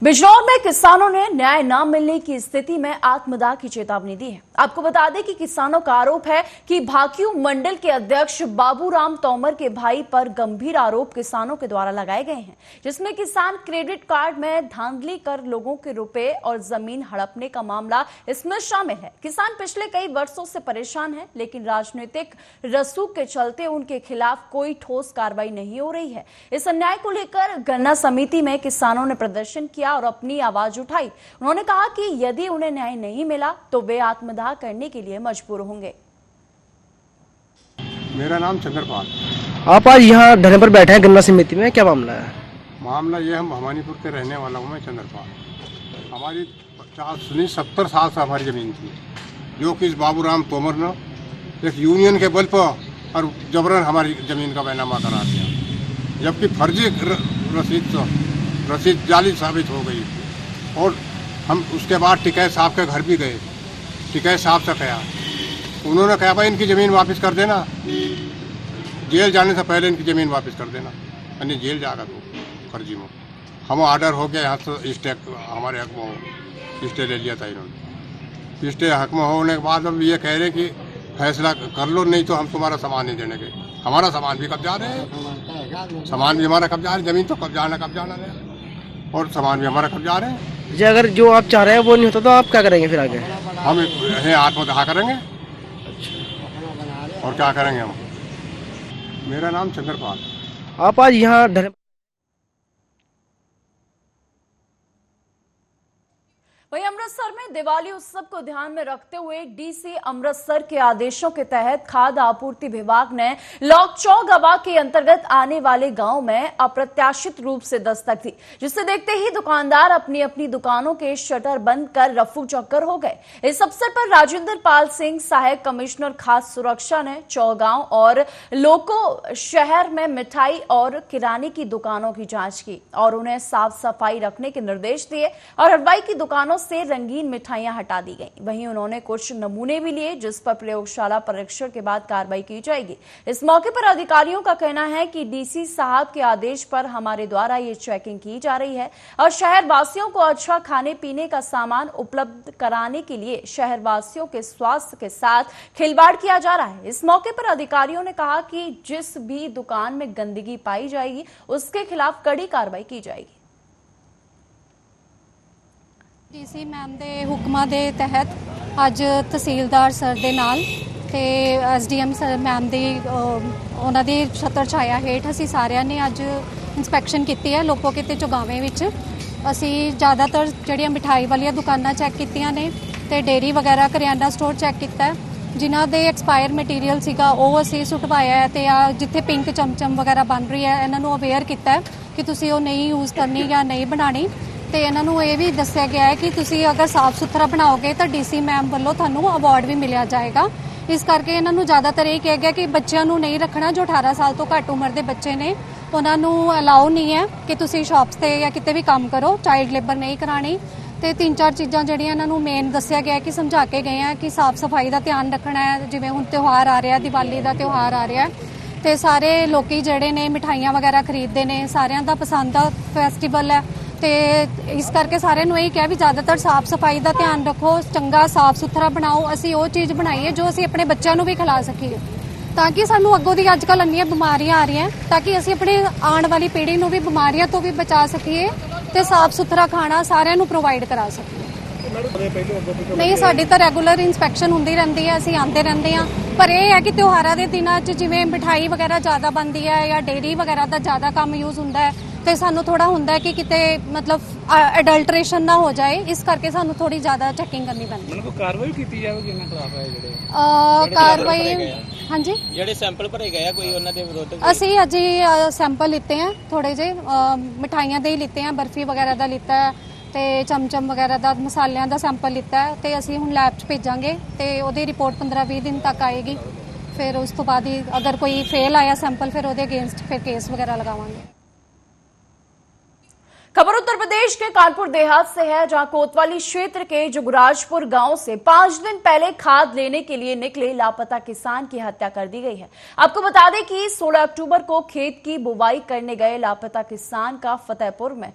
बिजनौर में किसानों ने न्याय न मिलने की स्थिति में आत्मदाह की चेतावनी दी है। आपको बता दें कि किसानों का आरोप है कि भाकियू मंडल के अध्यक्ष बाबूराम तोमर के भाई पर गंभीर आरोप किसानों के द्वारा लगाए गए हैं, जिसमें किसान क्रेडिट कार्ड में धांधली कर लोगों के रुपए और जमीन हड़पने का मामला इसमें शामिल है। किसान पिछले कई वर्षों से परेशान है, लेकिन राजनीतिक रसूख के चलते उनके खिलाफ कोई ठोस कार्रवाई नहीं हो रही है। इस अन्याय को लेकर गन्ना समिति में किसानों ने प्रदर्शन किया और अपनी आवाज उठाई। उन्होंने कहा कि यदि उन्हें न्याय नहीं मिला तो वे आत्मदाह करने के लिए मजबूर होंगे। मेरा नाम चंद्रपाल। आप आज यहाँ धरने पर बैठे हैं गन्ना समिति में, क्या मामला है? मामला ये, हम भवानीपुर के रहने वाला हूँ मैं चंद्रपाल। हमारी 70 साल से हमारी ज़मीन थी, जो कि इस बाबूराम तोमर ने एक यूनियन के बल पर और जबरन हमारी ज़मीन का बैनामा करा दिया, जबकि फर्जी रसीद जाली साबित हो गई। और हम उसके बाद टिकैत साहब के घर भी गए, टिकैत साहब से कहा, उन्होंने कहा भाई इनकी ज़मीन वापस कर देना, जेल जाने से पहले इनकी ज़मीन वापस कर देना, यानी जेल जाएगा तो फर्जी में। हम ऑर्डर हो गया यहाँ से स्टे, हमारे हक में हो स्टे ले लिया था इन्होंने। स्टे हक में होने के बाद अब ये कह रहे कि फैसला कर लो, नहीं तो हम तुम्हारा सामान नहीं देने के। हमारा सामान भी कब्जा रहे हैं, सामान भी हमारा कब्जा है, ज़मीन तो कब्जा ना रहे और सामान भी हमारा कब्जा रहे हैं। जी, अगर जो आप चाह रहे हैं वो नहीं होता तो आप क्या करेंगे फिर आगे? हम आत्मदाह करेंगे। और क्या करेंगे हम? मेरा नाम चंद्रपाल। आप आज यहाँ धरने वहीं अमृतसर में दिवाली उत्सव को ध्यान में रखते हुए डीसी अमृतसर के आदेशों के तहत खाद्य आपूर्ति विभाग ने लौकचौगवा के अंतर्गत आने वाले गांव में अप्रत्याशित रूप से दस्तक दी, जिसे देखते ही दुकानदार अपनी अपनी दुकानों के शटर बंद कर रफू चक्कर हो गए। इस अवसर पर राजेंद्र पाल सिंह, सहायक कमिश्नर खाद्य सुरक्षा, ने चौगांव और लोको शहर में मिठाई और किराने की दुकानों की जांच की और उन्हें साफ सफाई रखने के निर्देश दिए और हलवाई की दुकानों से रंगीन मिठाइयां हटा दी गईं। वहीं उन्होंने कुछ नमूने भी लिए, जिस पर प्रयोगशाला परीक्षण के बाद कार्रवाई की जाएगी। इस मौके पर अधिकारियों का कहना है कि डीसी साहब के आदेश पर हमारे द्वारा ये चेकिंग की जा रही है और शहर वासियों को अच्छा खाने पीने का सामान उपलब्ध कराने के लिए शहर वासियों के स्वास्थ्य के साथ खिलवाड़ किया जा रहा है। इस मौके पर अधिकारियों ने कहा कि जिस भी दुकान में गंदगी पाई जाएगी उसके खिलाफ कड़ी कार्रवाई की जाएगी। डीसी मैम ਦੇ ਹੁਕਮਾਂ ਦੇ ਤਹਿਤ ਅੱਜ ਤਹਿਸੀਲਦਾਰ ਸਰ ਦੇ ਨਾਲ ਤੇ ਐਸਡੀਐਮ ਸਰ ਮੈਮ ਦੀ ਉਹਨਾਂ ਦੀ ਛਤਰ ਛਾਇਆ ਹੇਠ ਅਸੀਂ ਸਾਰਿਆਂ ਨੇ ਅੱਜ ਇਨਸਪੈਕਸ਼ਨ ਕੀਤੀ ਹੈ ਲੋਪੋਕੇ ਤੇ ਚੁਗਾਵੇਂ ਵਿੱਚ। ਅਸੀਂ ਜ਼ਿਆਦਾਤਰ ਜਿਹੜੀਆਂ ਮਿਠਾਈ ਵਾਲੀਆਂ ਦੁਕਾਨਾਂ ਚੈੱਕ ਕੀਤੀਆਂ ਨੇ ਤੇ ਡੇਰੀ ਵਗੈਰਾ ਕਰਿਆਨਾ ਸਟੋਰ ਚੈੱਕ ਕੀਤਾ, ਜਿਨ੍ਹਾਂ ਦੇ ਐਕਸਪਾਇਰ ਮਟੀਰੀਅਲ ਸੀਗਾ ਉਹ ਅਸੀਂ ਸੁਟਵਾਇਆ ਤੇ ਆ ਜਿੱਥੇ ਪਿੰਕ ਚਮਚਮ ਵਗੈਰਾ ਬਣ ਰਹੀ ਹੈ ਇਹਨਾਂ ਨੂੰ ਅਵੇਅਰ ਕੀਤਾ ਕਿ ਤੁਸੀਂ ਉਹ ਨਹੀਂ ਯੂਜ਼ ਕਰਨੀ ਜਾਂ ਨਹੀਂ ਬਣਾਣੀ। ਤੇ ਇਹਨਾਂ ਨੂੰ ਇਹ ਵੀ ਦੱਸਿਆ ਗਿਆ ਹੈ ਕਿ ਤੁਸੀਂ ਅਗਰ ਸਾਫ਼ ਸੁਥਰਾ ਬਣਾਓਗੇ ਤਾਂ ਡੀਸੀ ਮੈਮ ਵੱਲੋਂ ਤੁਹਾਨੂੰ ਅਵਾਰਡ ਵੀ ਮਿਲਿਆ ਜਾਏਗਾ। ਇਸ ਕਰਕੇ ਇਹਨਾਂ ਨੂੰ ਜ਼ਿਆਦਾਤਰ ਇਹ ਕਿਹਾ ਗਿਆ ਕਿ ਬੱਚਿਆਂ ਨੂੰ ਨਹੀਂ ਰੱਖਣਾ, ਜੋ 18 ਸਾਲ ਤੋਂ ਘੱਟ ਉਮਰ ਦੇ ਬੱਚੇ ਨੇ ਉਹਨਾਂ ਨੂੰ ਅਲਾਉ ਨਹੀਂ ਹੈ ਕਿ ਤੁਸੀਂ ਸ਼ਾਪਸ ਤੇ ਜਾਂ ਕਿਤੇ ਵੀ ਕੰਮ ਕਰੋ, ਚਾਈਲਡ ਲੇਬਰ ਨਹੀਂ ਕਰਾਣੀ। ਤੇ 3-4 ਚੀਜ਼ਾਂ ਜਿਹੜੀਆਂ ਇਹਨਾਂ ਨੂੰ ਮੇਨ ਦੱਸਿਆ ਗਿਆ ਕਿ ਸਮਝਾ ਕੇ ਗਏ ਆ ਕਿ ਸਾਫ਼ ਸਫਾਈ ਦਾ ਧਿਆਨ ਰੱਖਣਾ ਹੈ। ਜਿਵੇਂ ਹੁਣ ਤਿਉਹਾਰ ਆ ਰਿਹਾ, ਦੀਵਾਲੀ ਦਾ ਤਿਉਹਾਰ ਆ ਰਿਹਾ ਤੇ ਸਾਰੇ ਲੋਕੀ ਜਿਹੜੇ ਨੇ ਮਿਠਾਈਆਂ ਵਗੈਰਾ ਖਰੀਦਦੇ ਨੇ, ਸਾਰਿਆਂ ਦਾ ਪਸੰਦ ਦਾ ਫੈਸਟੀਵਲ ਹੈ ਤੇ ਇਸ ਕਰਕੇ ਸਾਰਿਆਂ ਨੂੰ ਇਹ ਕਿਹਾ ਵੀ ਜ਼ਿਆਦਾਤਰ ਸਾਫ਼ ਸਫਾਈ ਦਾ ਧਿਆਨ ਰੱਖੋ, ਚੰਗਾ ਸਾਫ਼ ਸੁਥਰਾ ਬਣਾਓ। ਅਸੀਂ ਉਹ ਚੀਜ਼ ਬਣਾਈਏ ਜੋ ਅਸੀਂ ਆਪਣੇ ਬੱਚਿਆਂ ਨੂੰ ਵੀ ਖਿਲਾ ਸਕੀਏ, ਤਾਂ ਕਿ ਸਾਨੂੰ ਅੱਗੋਂ ਦੀ ਅੱਜ ਕੱਲ੍ਹ ਇੰਨੀਆਂ ਬਿਮਾਰੀਆਂ ਆ ਰਹੀਆਂ, ਤਾਂ ਕਿ ਅਸੀਂ ਆਪਣੇ ਆਉਣ ਵਾਲੀ ਪੀੜ੍ਹੀ ਨੂੰ ਵੀ ਬਿਮਾਰੀਆਂ ਤੋਂ ਵੀ ਬਚਾ ਸਕੀਏ ਤੇ ਸਾਫ਼ ਸੁਥਰਾ ਖਾਣਾ ਸਾਰਿਆਂ ਨੂੰ ਪ੍ਰੋਵਾਈਡ ਕਰਾ ਸਕੀਏ। ਨਹੀਂ, ਸਾਡੀ ਤਾਂ ਰੈਗੂਲਰ ਇਨਸਪੈਕਸ਼ਨ ਹੁੰਦੀ ਰਹਿੰਦੀ ਹੈ, ਅਸੀਂ ਆਉਂਦੇ ਰਹਿੰਦੇ ਹਾਂ। ਪਰ ਇਹ ਹੈ ਕਿ ਤਿਉਹਾਰਾਂ ਦੇ ਦਿਨਾਂ 'ਚ ਜਿਵੇਂ ਮਿਠਾਈ ਵਗੈਰਾ ਜ਼ਿਆਦਾ ਬਣਦੀ ਹੈ ਜਾਂ ਡੇਅਰੀ ਵਗੈਰਾ ਦਾ ਜ਼ਿਆਦਾ ਕੰਮ ਯੂਜ਼ ਹੁੰਦਾ ਹੈ ਤੇ ਸਾਨੂੰ ਥੋੜਾ ਹੁੰਦਾ ਹੈ ਕਿ ਕਿਤੇ ਮਤਲਬ ਅਡਲਟ੍ਰੇਸ਼ਨ ਨਾ ਹੋ ਜਾਏ, ਇਸ ਕਰਕੇ ਸਾਨੂੰ ਥੋੜੀ ਜ਼ਿਆਦਾ ਚੈਕਿੰਗ ਕਰਨੀ ਪੈਂਦੀ ਹੈ। ਮੈਨੂੰ ਕੋਈ ਕਾਰਵਾਈ ਕੀਤੀ ਜਾਵੇ ਜਿੰਨਾ ਖਰਾਬ ਹੈ ਜਿਹੜੇ ਕਾਰਵਾਈ? ਹਾਂਜੀ, ਜਿਹੜੇ ਸੈਂਪਲ ਭਰੇ ਗਏ ਆ ਕੋਈ ਉਹਨਾਂ ਦੇ ਵਿਰੁੱਧ ਅਸੀਂ ਅੱਜ ਸੈਂਪਲ ਲਿੱਤੇ ਆ, ਥੋੜੇ ਜਿਹੇ ਮਿਠਾਈਆਂ ਦੇ ਹੀ ਲਿੱਤੇ ਆ, ਬਰਫੀ ਵਗੈਰਾ ਦਾ ਲਿੱਤਾ ਹੈ ਤੇ ਚਮਚਮ ਵਗੈਰਾ ਦਾ, ਮਸਾਲਿਆਂ ਦਾ ਸੈਂਪਲ ਲਿੱਤਾ ਹੈ ਤੇ ਅਸੀਂ ਹੁਣ ਲੈਬ 'ਚ ਭੇਜਾਂਗੇ ਤੇ ਉਹਦੀ ਰਿਪੋਰਟ 15-20 ਦਿਨ ਤੱਕ ਆਏਗੀ। ਫਿਰ ਉਸ ਤੋਂ ਬਾਅਦ ਹੀ ਅਗਰ ਕੋਈ ਫੇਲ ਆਇਆ ਸੈਂਪਲ ਫਿਰ ਉਹਦੇ ਅਗੇਂस्ट ਫਿਰ केस वगैरह लगावांगे। खबर उत्तर प्रदेश के कानपुर देहात से है, जहां कोतवाली क्षेत्र के जुगराजपुर गांव से 5 दिन पहले खाद लेने के लिए निकले लापता किसान की हत्या कर दी गई है। आपको बता दें कि 16 अक्टूबर को खेत की बुवाई करने गए लापता किसान का फतेहपुर में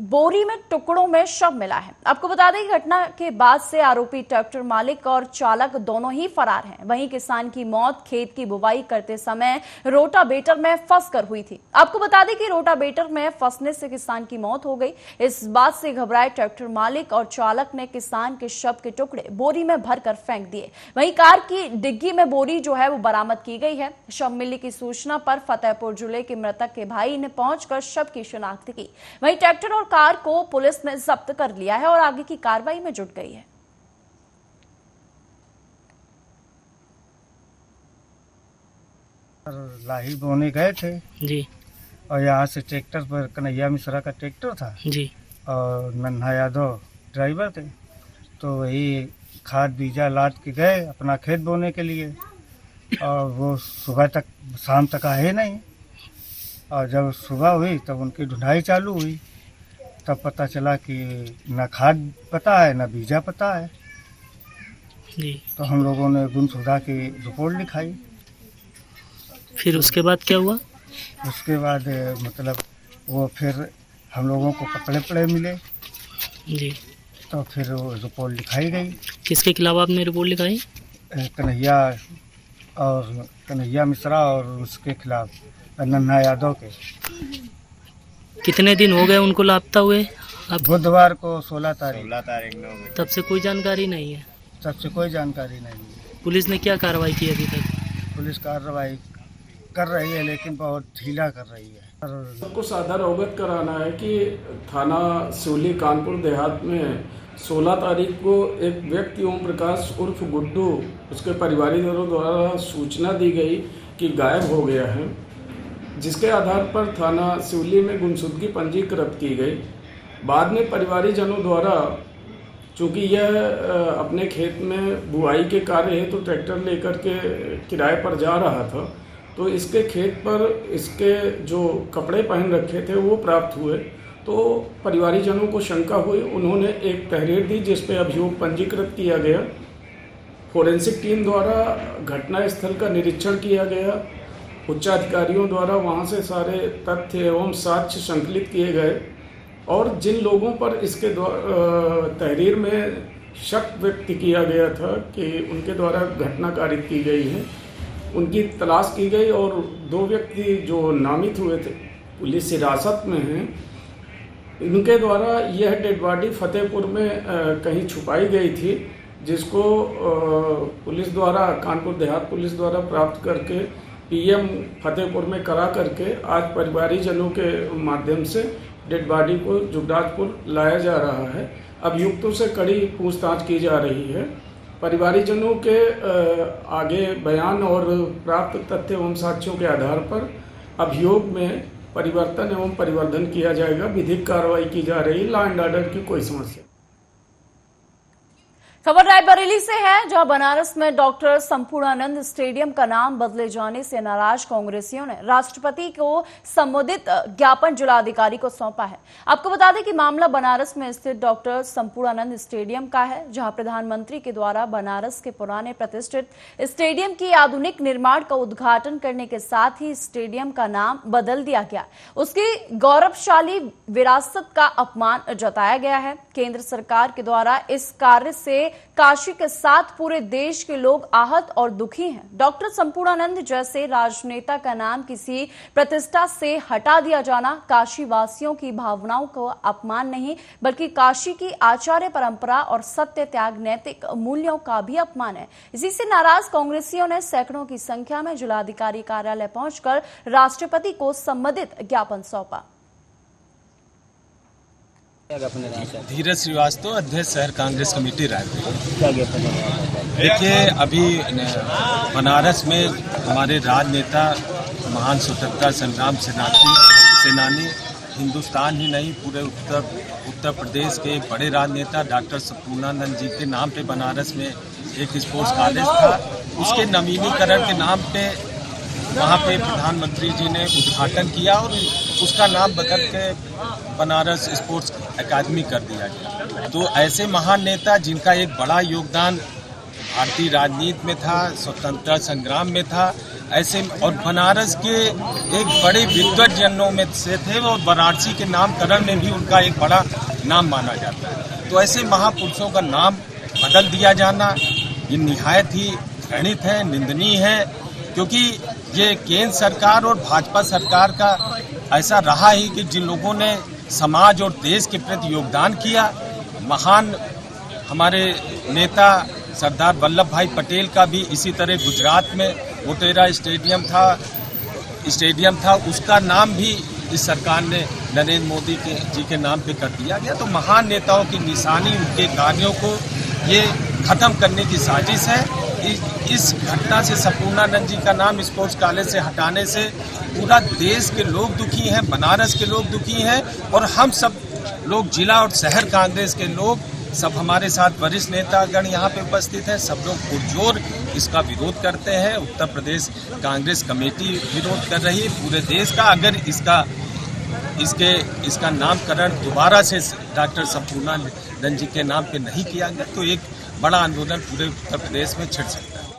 बोरी में टुकड़ों में शव मिला है। आपको बता दें कि घटना के बाद से आरोपी ट्रैक्टर मालिक और चालक दोनों ही फरार हैं। वहीं किसान की मौत खेत की बुवाई करते समय रोटावेटर में फंसकर हुई थी। आपको बता दें कि रोटावेटर में फंसने से किसान की मौत हो गई। इस बात से घबराए ट्रैक्टर मालिक और चालक ने किसान के शव के टुकड़े बोरी में भरकर फेंक दिए। वहीं कार की डिग्गी में बोरी जो है वो बरामद की गई है। शव मिलने की सूचना पर फतेहपुर जिले के मृतक के भाई ने पहुंचकर शव की शिनाख्त की। वहीं ट्रैक्टर और कार को पुलिस ने जब्त कर लिया है और आगे की कार्रवाई में जुट गई है। लाही बोने गए थे जी और यहाँ से ट्रैक्टर पर कन्हैया मिश्रा का ट्रैक्टर था जी और नन्हा यादव ड्राइवर थे। तो वही खाद बीजा लाद के गए अपना खेत बोने के लिए और वो सुबह तक शाम तक आए नहीं। और जब सुबह हुई तब उनकी ढूंढाई चालू हुई, तब पता चला कि न खाद पता है न बीजा पता है। जी तो हम लोगों ने गुमशुदा की रिपोर्ट लिखाई। फिर उसके बाद क्या हुआ? उसके बाद मतलब वो फिर हम लोगों को कपड़े पड़े मिले जी तो फिर वो रिपोर्ट लिखाई गई। किसके खिलाफ आपने रिपोर्ट लिखाई? कन्हैया मिश्रा और उसके खिलाफ नन्हा यादव के। कितने दिन हो गए उनको लापता हुए? अब बुधवार को 16 तारीख तब से कोई जानकारी नहीं है? तब से कोई जानकारी नहीं है। पुलिस ने क्या कार्रवाई की अभी तक? पुलिस कार्रवाई कर रही है लेकिन बहुत ढीला कर रही है। सबको सादर अवगत कराना है कि थाना सिवली कानपुर देहात में 16 तारीख को एक व्यक्ति ओम प्रकाश उर्फ गुड्डू उसके परिवारजनों द्वारा सूचना दी गई कि गायब हो गया है, जिसके आधार पर थाना सिवली में गुमशुदगी पंजीकृत की गई। बाद में परिवारजनों द्वारा चूँकि यह अपने खेत में बुआई के कार्य है तो ट्रैक्टर लेकर के किराए पर जा रहा था, तो इसके खेत पर इसके जो कपड़े पहन रखे थे वो प्राप्त हुए। तो परिवारजनों को शंका हुई, उन्होंने एक तहरीर दी जिस पर अभियोग पंजीकृत किया गया। फोरेंसिक टीम द्वारा घटना स्थल का निरीक्षण किया गया। उच्चाधिकारियों द्वारा वहां से सारे तथ्य एवं साक्ष्य संकलित किए गए और जिन लोगों पर इसके तहरीर में शक व्यक्त किया गया था कि उनके द्वारा घटना कारित की गई है, उनकी तलाश की गई और 2 व्यक्ति जो नामित हुए थे पुलिस हिरासत में हैं। इनके द्वारा यह डेड बॉडी फतेहपुर में कहीं छुपाई गई थी, जिसको पुलिस द्वारा कानपुर देहात पुलिस द्वारा प्राप्त करके पीएम फतेहपुर में करा करके आज परिवारजनों के माध्यम से डेड बॉडी को जुगराजपुर लाया जा रहा है। अभियुक्तों से कड़ी पूछताछ की जा रही है। परिवारजनों के आगे बयान और प्राप्त तथ्य एवं साक्ष्यों के आधार पर अभियोग में परिवर्तन एवं परिवर्धन किया जाएगा। विधिक कार्रवाई की जा रही, लॉ एंड ऑर्डर की कोई समस्या। खबर रायबरेली से है, जहां बनारस में डॉक्टर संपूर्णानंद स्टेडियम का नाम बदले जाने से नाराज कांग्रेसियों ने राष्ट्रपति को संबोधित ज्ञापन जिलाधिकारी को सौंपा है। आपको बता दें कि मामला बनारस में स्थित डॉक्टर संपूर्णानंद स्टेडियम का है, जहां प्रधानमंत्री के द्वारा बनारस के पुराने प्रतिष्ठित स्टेडियम की आधुनिक निर्माण का उद्घाटन करने के साथ ही स्टेडियम का नाम बदल दिया गया। उसकी गौरवशाली विरासत का अपमान जताया गया है। केंद्र सरकार के द्वारा इस कार्य से काशी के साथ पूरे देश के लोग आहत और दुखी हैं। डॉक्टर संपूर्णानंद जैसे राजनेता का नाम किसी प्रतिष्ठा से हटा दिया जाना काशी वासियों की भावनाओं को अपमान नहीं, बल्कि काशी की आचार्य परंपरा और सत्य त्याग नैतिक मूल्यों का भी अपमान है। इसी से नाराज कांग्रेसियों ने सैकड़ों की संख्या में जिलाधिकारी कार्यालय पहुंचकर राष्ट्रपति को संबंधित ज्ञापन सौंपा। धीरज श्रीवास्तव, अध्यक्ष शहर कांग्रेस कमेटी रायपुर। देखिए, अभी बनारस में हमारे राजनेता, महान स्वतंत्रता संग्राम सेनानी, हिंदुस्तान ही नहीं पूरे उत्तर प्रदेश के एक बड़े राजनेता डॉक्टर संपूर्णानंद जी के नाम पे बनारस में एक स्पोर्ट्स कॉलेज था। उसके नवीनीकरण के नाम पे वहाँ पे प्रधानमंत्री जी ने उद्घाटन किया और उसका नाम बदल के बनारस स्पोर्ट्स एकेडमी कर दिया गया। तो ऐसे महान नेता जिनका एक बड़ा योगदान भारतीय राजनीति में था, स्वतंत्रता संग्राम में था, ऐसे, और बनारस के एक बड़े विद्वज्जनों में से थे और वाराणसी के नामकरण में भी उनका एक बड़ा नाम माना जाता है। तो ऐसे महापुरुषों का नाम बदल दिया जाना ये निहायत ही घृणित है, निंदनीय है, क्योंकि ये केंद्र सरकार और भाजपा सरकार का ऐसा रहा ही कि जिन लोगों ने समाज और देश के प्रति योगदान किया, महान हमारे नेता सरदार वल्लभ भाई पटेल का भी इसी तरह गुजरात में मोटेरा स्टेडियम था, उसका नाम भी इस सरकार ने नरेंद्र मोदी जी के नाम पे कर दिया गया। तो महान नेताओं की निशानी, उनके कार्यों को ये खत्म करने की साजिश है। इस घटना से संपूर्णानंद जी का नाम स्पोर्ट्स कॉलेज से हटाने से पूरा देश के लोग दुखी हैं, बनारस के लोग दुखी हैं, और हम सब लोग जिला और शहर कांग्रेस के लोग सब हमारे साथ वरिष्ठ नेतागण यहाँ पे उपस्थित हैं, सब लोग पुरजोर इसका विरोध करते हैं। उत्तर प्रदेश कांग्रेस कमेटी विरोध कर रही है पूरे देश का। अगर इसका नामकरण दोबारा से डॉक्टर संपूर्णानंद जी के नाम पे नहीं किया गया तो एक बड़ा आंदोलन पूरे उत्तर प्रदेश में छिड़ सकता है।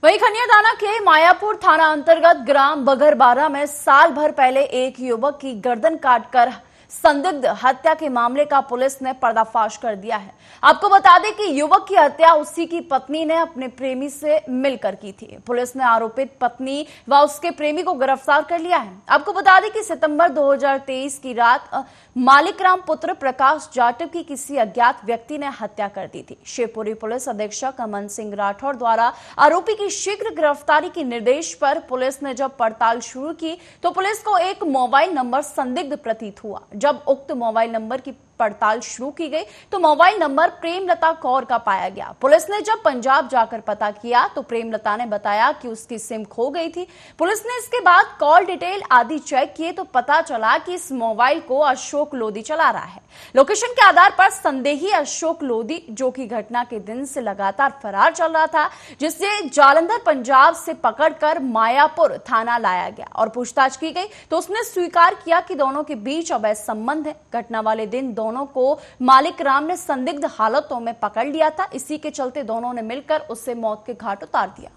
वहीं खनियादाना के मायापुर थाना अंतर्गत ग्राम बगरबारा में साल भर पहले एक युवक की गर्दन काटकर संदिग्ध हत्या के मामले का पुलिस ने पर्दाफाश कर दिया है। आपको बता दें कि युवक की हत्या उसी की पत्नी ने अपने प्रेमी से मिलकर की थी। पुलिस ने आरोपित पत्नी व उसके प्रेमी को गिरफ्तार कर लिया है। आपको बता दें कि सितंबर 2023 की रात मालिकराम पुत्र प्रकाश जाटव की किसी अज्ञात व्यक्ति ने हत्या कर दी थी। शिवपुरी पुलिस अधीक्षक अमन सिंह राठौर द्वारा आरोपी की शीघ्र गिरफ्तारी के निर्देश पर पुलिस ने जब पड़ताल शुरू की तो पुलिस को एक मोबाइल नंबर संदिग्ध प्रतीत हुआ। जब उक्त मोबाइल नंबर की पड़ताल शुरू की गई तो मोबाइल नंबर प्रेमलता कौर का पाया गया। पुलिस ने जब पंजाब जाकर पता किया तो प्रेमलता ने बताया कि उसकी सिम खो गई थी। पुलिस ने इसके बाद कॉल डिटेल आदि चेक किए तो पता चला कि इस मोबाइल को अशोक लोधी चला रहा है। लोकेशन के आधार पर संदेही अशोक लोधी, जो कि घटना के दिन से लगातार फरार चल रहा था, जिसे जालंधर पंजाब से पकड़कर मायापुर थाना लाया गया और पूछताछ की गई तो उसने स्वीकार किया कि दोनों के बीच अवैध संबंध है। घटना वाले दिन दोनों को मालिक राम ने संदिग्ध हालतों में पकड़ लिया था। इसी के चलते दोनों ने मिलकर उसे मौत के घाट उतार दिया।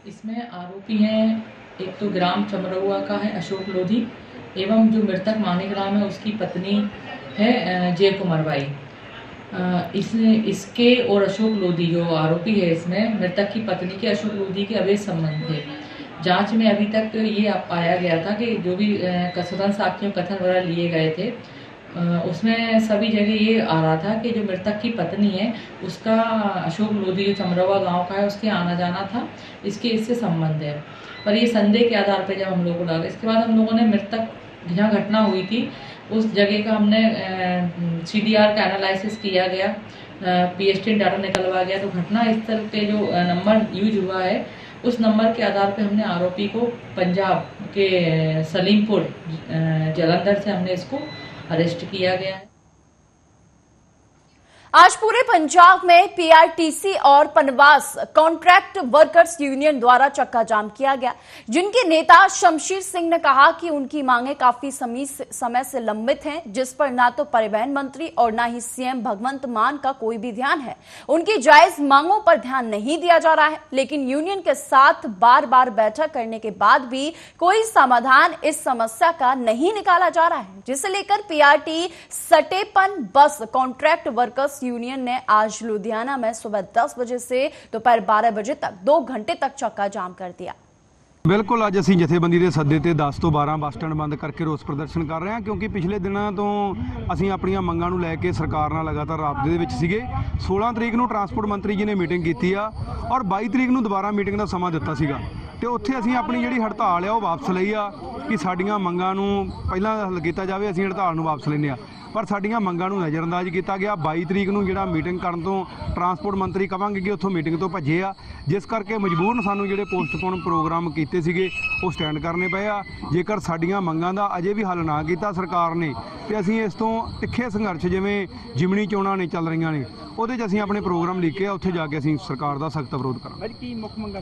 इसमें आरोपी हैं, एक तो ग्राम चमरौआ का है अशोक लोधी, एवं जो मृतक मानिक राम है उसकी पत्नी है जय कुमार बाई। इसके और अशोक लोधी जो आरोपी है, इसमें मृतक की पत्नी के अशोक लोधी के अवैध संबंध थे। जांच में अभी तक ये पाया गया था कि जो भी स्वतंत्र साक्ष्यों कथन वगैरह लिए गए थे उसमें सभी जगह ये आ रहा था कि जो मृतक की पत्नी है उसका अशोक लोधी जो चमरौआ गांव का है उसके आना जाना था, इससे संबंध है। पर ये संदेह के आधार पर जब हम लोग को डाला, इसके बाद हम लोगों ने मृतक जहाँ घटना हुई थी उस जगह का हमने CDR का एनालिसिस किया गया, PST डाटा निकलवा गया। तो घटना स्थल पे जो नंबर यूज हुआ है उस नंबर के आधार पे हमने आरोपी को पंजाब के सलीमपुर जालंधर से हमने इसको अरेस्ट किया गया है। आज पूरे पंजाब में PRTC और पनवास कॉन्ट्रैक्ट वर्कर्स यूनियन द्वारा चक्का जाम किया गया, जिनके नेता शमशीर सिंह ने कहा कि उनकी मांगे काफी समय से लंबित हैं, जिस पर ना तो परिवहन मंत्री और ना ही CM भगवंत मान का कोई भी ध्यान है। उनकी जायज मांगों पर ध्यान नहीं दिया जा रहा है, लेकिन यूनियन के साथ बार बार बैठक करने के बाद भी कोई समाधान इस समस्या का नहीं निकाला जा रहा है, जिसे लेकर PRT सटेपन बस कॉन्ट्रैक्ट वर्कर्स यूनियन ने आज लुधियाना में सुबह 10 बजे से दोपहर 12 बजे तक 2 घंटे तक चक्का जाम कर दिया। बिल्कुल अज असीं जथेबंदी के सद्दे ते 10 ਤੋਂ 12 ਬੱਸ ਸਟੈਂਡ ਬੰਦ ਕਰਕੇ ਰੋਸ ਪ੍ਰਦਰਸ਼ਨ ਕਰ ਰਹੇ ਹਾਂ, ਕਿਉਂਕਿ ਪਿਛਲੇ ਦਿਨਾਂ ਤੋਂ ਅਸੀਂ ਆਪਣੀਆਂ ਮੰਗਾਂ ਨੂੰ ਲੈ ਕੇ ਸਰਕਾਰ ਨਾਲ ਲਗਾਤਾਰ ਰਾਬਤੇ ਦੇ ਵਿੱਚ ਸੀਗੇ। 16 ਤਰੀਕ ਨੂੰ ਟਰਾਂਸਪੋਰਟ ਮੰਤਰੀ ਜੀ ਨੇ ਮੀਟਿੰਗ ਕੀਤੀ ਆ ਔਰ 22 ਤਰੀਕ ਨੂੰ ਦੁਬਾਰਾ ਮੀਟਿੰਗ ਦਾ ਸਮਾਂ ਦਿੱਤਾ ਸੀਗਾ ਤੇ ਉੱਥੇ ਅਸੀਂ ਆਪਣੀ ਜਿਹੜੀ ਹੜਤਾਲ ਆ ਉਹ ਵਾਪਸ ਲਈ ਆ ਕਿ ਸਾਡੀਆਂ ਮੰਗਾਂ ਨੂੰ ਪਹਿਲਾਂ ਹੱਲ ਕੀਤਾ ਜਾਵੇ। ਅਸੀਂ ਹੜਤਾਲ ਨੂੰ ਵਾਪਸ ਲੈਂਦੇ ਆ पर साड़ियां मंगां नूं नज़रअंदाज किया गया। 22 तरीक नूं जिहड़ा मीटिंग करन तो ट्रांसपोर्ट मंत्री कहांगे कि उत्थों मीटिंग तो भजे आ, जिस करके मजबूरन सानूं जिहड़े पोस्टपोन प्रोग्राम कीते सीगे वो स्टैंड करने पे आ। जेकर साड़ियां मंगां दा अजे भी हल ना किया सरकार ने तो असीं इस तो तिखे संघर्ष जिवें जिमनी चोणां ने चल रही ने ਉਹਦੇ 'ਚ ਅਸੀਂ ਆਪਣੇ ਪ੍ਰੋਗਰਾਮ ਲਿਖ ਕੇ ਉੱਥੇ ਜਾ ਕੇ ਅਸੀਂ ਸਰਕਾਰ ਦਾ ਸਖਤ ਵਿਰੋਧ ਕਰਾਂਗੇ। ਕੀ ਮੁੱਖ ਮੰਗਾਂ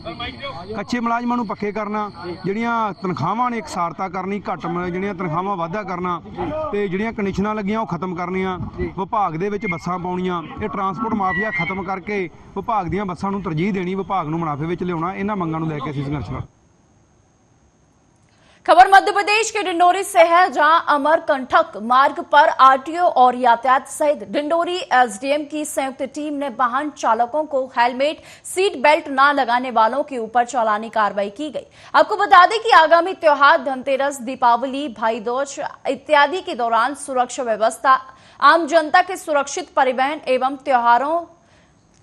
ਕੱਚੇ ਮੁਲਾਜ਼ਮਾਂ ਨੂੰ ਪੱਕੇ ਕਰਨਾ, ਜਿਹੜੀਆਂ ਤਨਖਾਹਾਂ ਨੇ ਇਕਸਾਰ ਉਦਾਰਤਾ ਕਰਨੀ, ਘੱਟ ਜਿਹੜੀਆਂ ਤਨਖਾਹਾਂ ਵਾਧਾ ਕਰਨਾ ਤੇ ਜਿਹੜੀਆਂ ਕੰਡੀਸ਼ਨਾਂ ਲੱਗੀਆਂ ਉਹ ਖਤਮ ਕਰਨੀਆਂ, ਵਿਭਾਗ ਦੇ ਵਿੱਚ ਬੱਸਾਂ ਪਾਉਣੀਆਂ, ਇਹ ਟਰਾਂਸਪੋਰਟ ਮਾਫੀਆ ਖਤਮ ਕਰਕੇ ਵਿਭਾਗ ਦੀਆਂ ਬੱਸਾਂ ਨੂੰ ਤਰਜੀਹ ਦੇਣੀ, ਵਿਭਾਗ ਨੂੰ ਮੁਨਾਫੇ ਵਿੱਚ ਲਿਆਉਣਾ, ਇਹਨਾਂ ਮੰਗਾਂ ਨੂੰ ਲੈ ਕੇ ਅਸੀਂ ਸੰਘਰਸ਼ ਕਰ। खबर मध्य प्रदेश के डिंडोरी से है, जहां अमरकंटक मार्ग पर आरटीओ और यातायात सहित डिंडोरी एसडीएम की संयुक्त टीम ने वाहन चालकों को हेलमेट, सीट बेल्ट न लगाने वालों के ऊपर चालानी कार्रवाई की गई। आपको बता दें कि आगामी त्योहार धनतेरस, दीपावली, भाई दूज इत्यादि के दौरान सुरक्षा व्यवस्था, आम जनता के सुरक्षित परिवहन एवं त्योहारों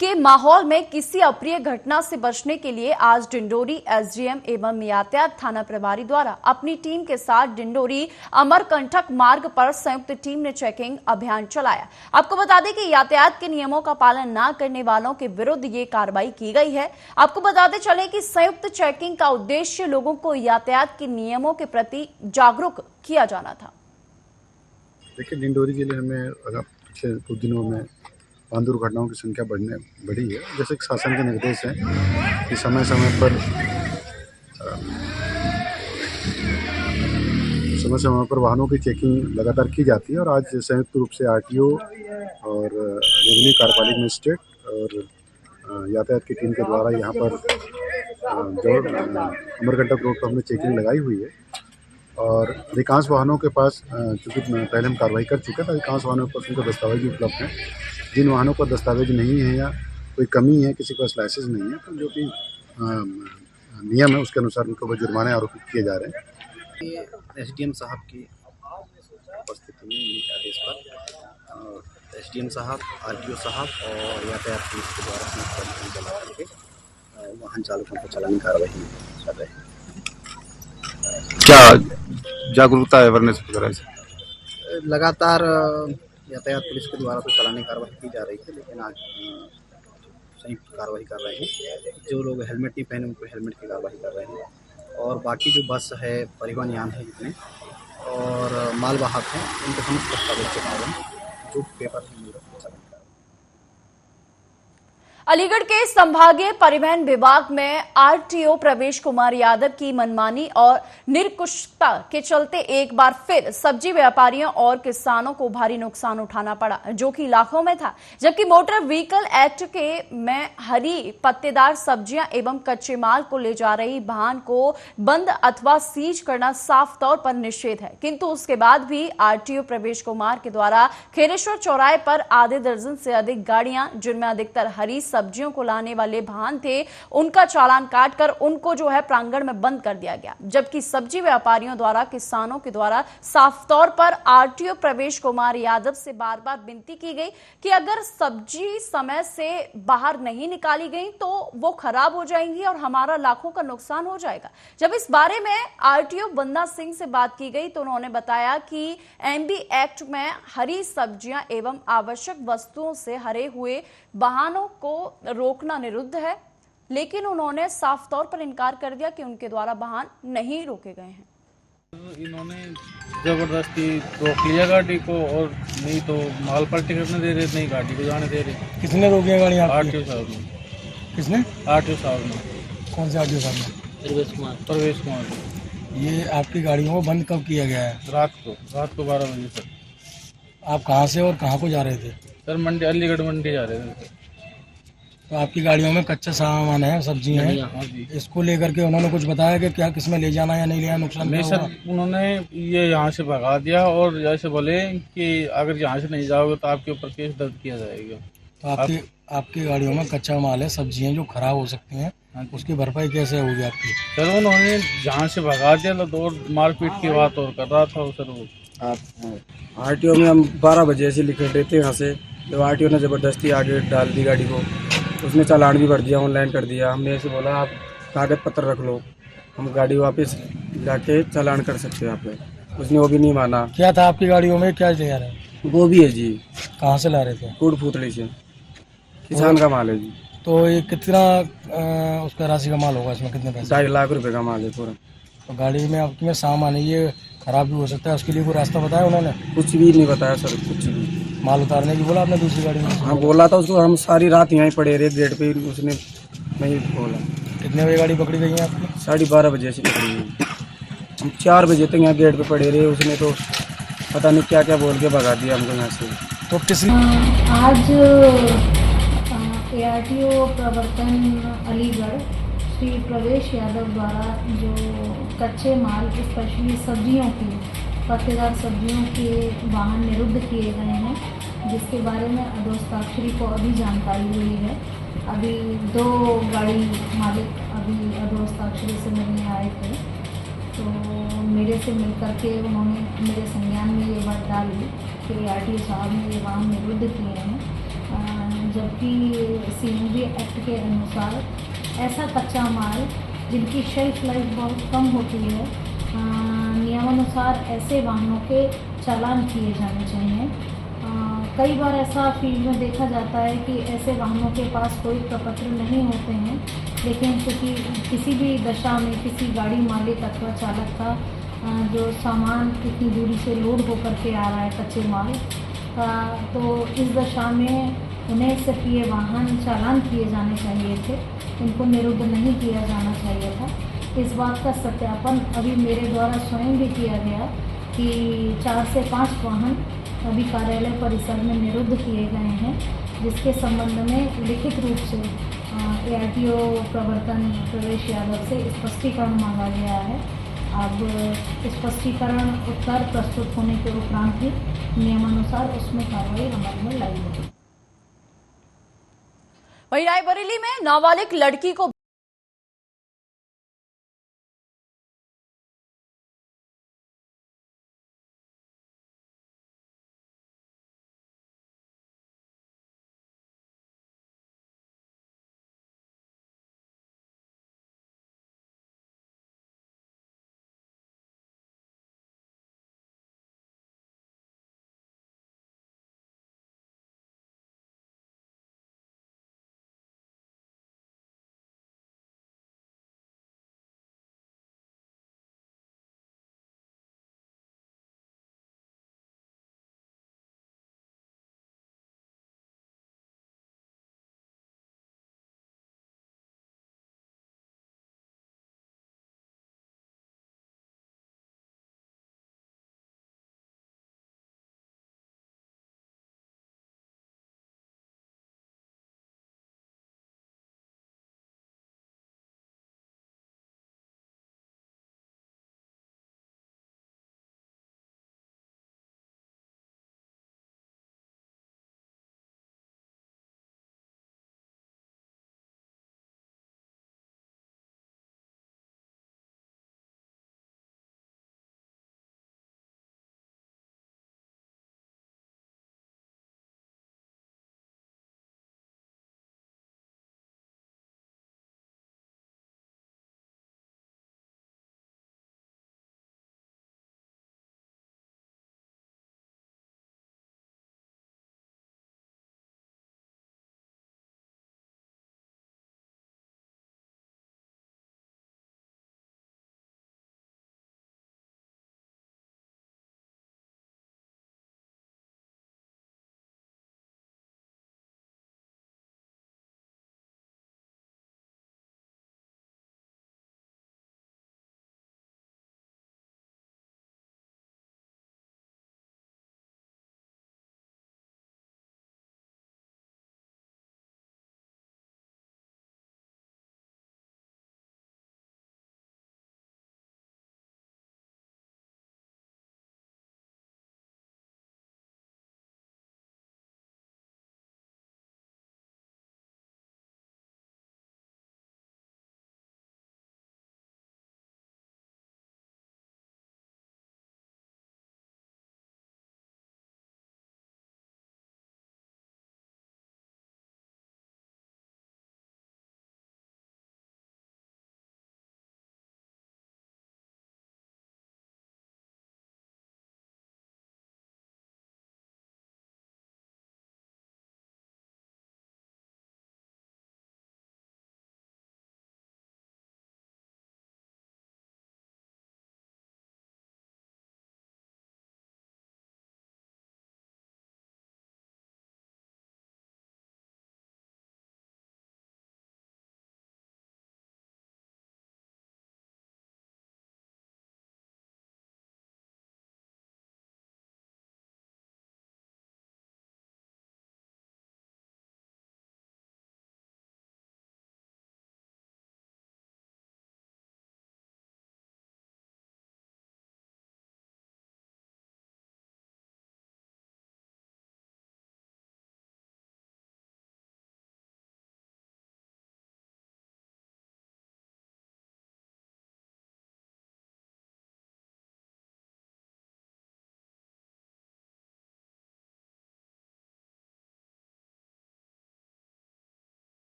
के माहौल में किसी अप्रिय घटना से बचने के लिए आज डिंडोरी एसडीएम एवं यातायात थाना प्रभारी द्वारा अपनी टीम के साथ डिंडोरी अमरकंटक मार्ग पर संयुक्त टीम ने चेकिंग अभियान चलाया। आपको बता दें कि यातायात के नियमों का पालन न करने वालों के विरुद्ध ये कार्रवाई की गई है। आपको बताते चले कि संयुक्त चेकिंग का उद्देश्य लोगों को यातायात के नियमों के प्रति जागरूक किया जाना था। देखिए, डिंडोरी के लिए हमें पिछले कुछ दिनों में वाहन दुर्घटनाओं की संख्या बढ़ी है। जैसे कि शासन के निर्देश हैं कि समय समय पर वाहनों की चेकिंग लगातार की जाती है और आज संयुक्त रूप से आरटीओ और रेवेन्यू कार्यपालिक मजिस्ट्रेट और यातायात की टीम के द्वारा यहाँ पर जो अमरकंटक रोड पर हमने चेकिंग लगाई हुई है और अधिकांश वाहनों के पास, चूँकि पहले हम कार्रवाई कर चुके हैं, अधिकांश वाहनों के पास उनके दस्तावेज भी उपलब्ध हैं। जिन वाहनों पर दस्तावेज नहीं है या कोई कमी है, किसी के पास लाइसेंस नहीं है, तो जो कि नियम है उसके अनुसार उनके ऊपर जुर्माने आरोपित किए जा रहे हैं। एसडीएम साहब की उपस्थिति में उनके आदेश पर एसडीएम साहब, आरटीओ साहब और यातायात पुलिस के द्वारा चला करके वाहन चालकों पर चालानी कार्रवाई कर रहे हैं। क्या जागरूकता अवेयरनेस वगैरह से लगातार यातायात पुलिस के द्वारा तो चालानी कार्रवाई की जा रही है, लेकिन आज संयुक्त कार्रवाई कर रहे हैं। जो लोग हेलमेट नहीं पहने उनको हेलमेट की कार्रवाई कर रहे हैं और बाकी जो बस है, परिवहन यान है जितने और मालवाहक हैं उनको समस्त दस्तावेज के कारण जो पेपर मिल रहा है। अलीगढ़ के संभागीय परिवहन विभाग में आरटीओ प्रवेश कुमार यादव की मनमानी और निरकुशता के चलते एक बार फिर सब्जी व्यापारियों और किसानों को भारी नुकसान उठाना पड़ा, जो कि लाखों में था। जबकि मोटर व्हीकल एक्ट के में हरी पत्तेदार सब्जियां एवं कच्चे माल को ले जा रही वाहन को बंद अथवा सीज करना साफ तौर पर निषेध है, किंतु उसके बाद भी आरटीओ प्रवेश कुमार के द्वारा खेरेश्वर चौराहे पर आधे दर्जन से अधिक गाड़ियां, जिनमें अधिकतर हरी सब्जियों को लाने वाले वाहन थे, उनका चालान काटकर उनको जो है प्रांगण में बंद कर दिया गया। जबकि सब्जी व्यापारियों द्वारा किसानों के द्वारा साफ तौर पर आरटीओ प्रवेश कुमार यादव से बार बार विनती की गई कि अगर सब्जी समय से बाहर नहीं निकाली गई तो वो खराब हो जाएंगी और हमारा लाखों का नुकसान हो जाएगा। जब इस बारे में आरटीओ बंदा सिंह से बात की गई तो उन्होंने बताया कि एमबी एक्ट में हरी सब्जियां एवं आवश्यक वस्तुओं से हरे हुए वाहनों को रोकना निरुद्ध है, लेकिन उन्होंने साफ तौर पर इनकार कर दिया कि उनके द्वारा वाहन नहीं रोके गए हैं। इन्होंने जबरदस्ती रोक लिया गाड़ी को और नहीं तो माल पलटी करने दे रहे, नहीं गाड़ी को जाने दे रहे। किसने रोकी है गाड़ी? आरटीओ साहब ने। किसने? आरटीओ साहब ने। कौन से आरटीओ साहब ने? प्रवेश कुमार। ये आपकी गाड़ियों को बंद कब किया गया है? रात को 12 बजे तक। आप कहाँ से और कहाँ को जा रहे थे? सर मंडी, अलीगढ़ मंडी जा रहे थे। तो आपकी गाड़ियों में कच्चा सामान है, सब्जी है, इसको लेकर के उन्होंने कुछ बताया कि क्या किसमें ले जाना या नहीं ले जाना, नुकसान नहीं सर, उन्होंने ये यहाँ से भगा दिया और जैसे बोले कि अगर यहाँ से नहीं जाओगे तो आपके ऊपर केस दर्ज किया जाएगा। तो आपकी गाड़ियों में कच्चा माल है, सब्जी है जो खराब हो सकती हैं, उसकी भरपाई कैसे होगी आपकी? सर उन्होंने जहाँ से भगा दिया तो और मारपीट की बात और कर रहा था सर वो। आरटीओ में हम 12 बजे से लिखे थे यहाँ से, तो आरटीओ ने ज़बरदस्ती आगे डाल दी गाड़ी को, उसने चालान भी भर दिया, ऑनलाइन कर दिया। हमने ऐसे बोला आप कागज पत्र रख लो, हम गाड़ी वापस जाके चालान कर सकते हैं आप पे, उसने वो भी नहीं माना। क्या था आपकी गाड़ियों में, क्या ले आ रहे हैं? गोभी है जी। कहाँ से ला रहे थे? कूड़ फूतड़ी से, किसान का माल है जी। तो ये कितना उसका राशि का माल होगा, इसमें कितने पैसे? 2.5 लाख रुपए का माल है पूरा। तो गाड़ी में आपकी में सामान है, ये खराब भी हो सकता है, उसके लिए कोई रास्ता बताया उन्होंने? कुछ भी नहीं बताया सर, कुछ भी। माल उतारने की बोला आपने दूसरी गाड़ी में? हाँ बोला था उसको, हम सारी रात यहीं पड़े रहे गेट पे, उसने नहीं बोला। कितने बजे गाड़ी पकड़ी गई है आपकी? 12:30 बजे से पकड़ी गई। हम 4 बजे तक यहाँ गेट पे पड़े रहे, उसने तो पता नहीं क्या क्या बोल के भगा दिया हमको यहाँ से। तो किसी आज ARTO प्रवर्तन अलीगढ़ श्री प्रवेश यादव द्वारा जो कच्चे माल स्पेशली सब्जियों की पत्तेदार सब्जियों के वाहन निरुद्ध किए गए हैं, जिसके बारे में अधोस्ताक्षरी को अभी जानकारी हुई है। अभी 2 गाड़ी मालिक अभी अधोस्ताक्षरी से मिलने आए थे, तो मेरे से मिल करके उन्होंने मेरे संज्ञान में ये बात डाली कि ARTO साहब ने ये वाहन निरुद्ध किए हैं, जबकि CNG एक्ट के अनुसार ऐसा कच्चा माल जिनकी शेल्फ लाइफ बहुत कम होती है, नियमानुसार ऐसे वाहनों के चालान किए जाने चाहिए। कई बार ऐसा फील्ड में देखा जाता है कि ऐसे वाहनों के पास कोई प्रपत्र नहीं होते हैं, लेकिन क्योंकि किसी भी दशा में किसी गाड़ी मालिक अथवा चालक का जो सामान कितनी दूरी से लोड होकर के आ रहा है कच्चे माल का, तो इस दशा में उन्हें सिर्फ ये वाहन चालान किए जाने चाहिए थे, इनको निरुद्ध नहीं किया जाना चाहिए था। इस बात का सत्यापन अभी मेरे द्वारा स्वयं भी किया गया कि 4 से 5 वाहन अभी कार्यालय परिसर में निरुद्ध किए गए हैं, जिसके संबंध में लिखित रूप से ARTO प्रवर्तन प्रवेश यादव से स्पष्टीकरण मांगा गया है। अब स्पष्टीकरण उत्तर प्रस्तुत होने के उपरांत ही नियमानुसार उसमें कार्रवाई अमल में लाई जाएगी। वहीं रायबरेली में नाबालिग लड़की को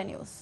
न्यूज।